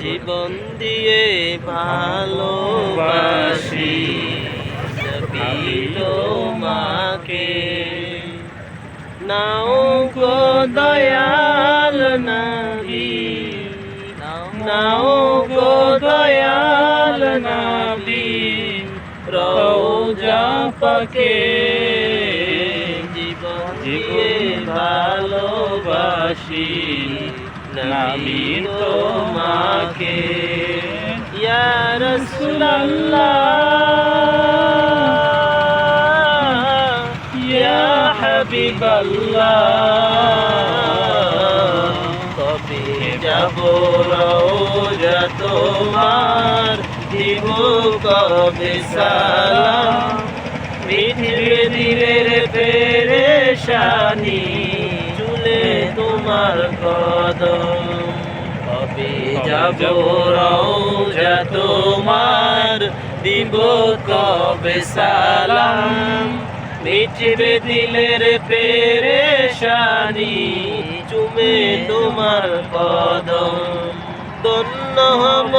জীবন দিয়ে ভালোবাসি নবী তোমাকে। নাও গো দয়াল নবী, নাও গো দয়াল নবী রওজা পাকে। জীবন দিয়ে ভালোবাসি নবী তোমাকে। ইয়া রাসূলুল্লাহ ইয়া হাবিবাল্লাহ, কবে যাব রওজা তোমার, দিব কবে সালাম। মিটবে দিলের পেরেশানি, চুলে তোমার কদম। কবে যাব রওজা তোমার, দিব কবে সালাম। মিটবে দিলের পেরেশানি, চুমে তোমার কদম। ধন্য হব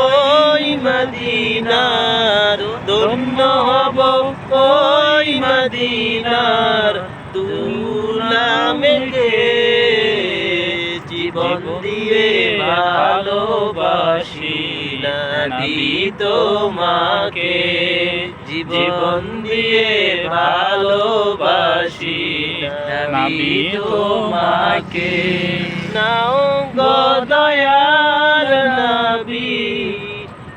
ওই মদিনার, ধন্য হব ওই মদিনার দুলামকে। জীবন দিয়ে ভালোবাসি নবী তোমাকে। জীবন দিয়ে ভালোবাসি নবী তোমাকে। নাও গো দয়াল নবী,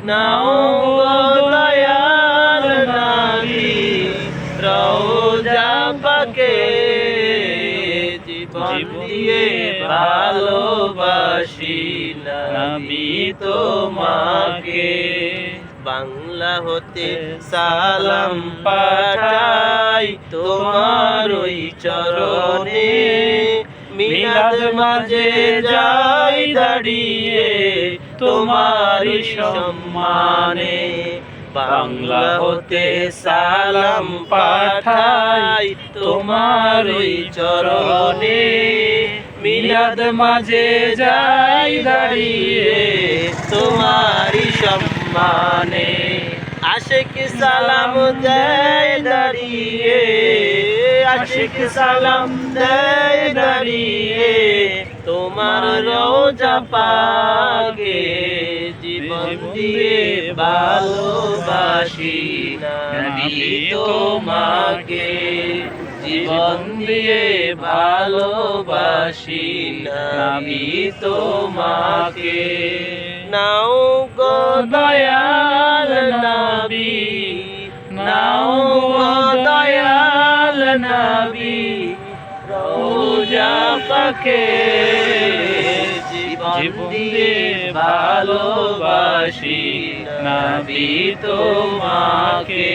নাও গো দয়াল নবী রওজা পাকে। জীবন দিয়ে ভালোবাসি নবী তোমাকে। বাংলা হতে সালাম পাঠাই তোমার ওই চরণে, মিলাদ মাঝে যাই দাঁড়িয়ে তোমার সম্মানে। বাংলা হতে সালাম পাঠাই তোমার ওই চরণে, মিলাদ মাঝে যাই দাঁড়িয়ে তোমার সম্মানে। আশিক সালাম দেয় দাঁড়িয়ে, আশিক সালাম দেয় দাঁড়িয়ে তোমার রওজা পাকে। জীবন দিয়ে ভালোবাসি নবী তোমাকে। জীবন দিয়ে ভালোবাসি নবী তোমাকে। নাও গো দয়াল নবী, নাও গো দয়াল নবী রওজা পাকে। জীবন দিয়ে ভালোবাসি নবী তোমাকে।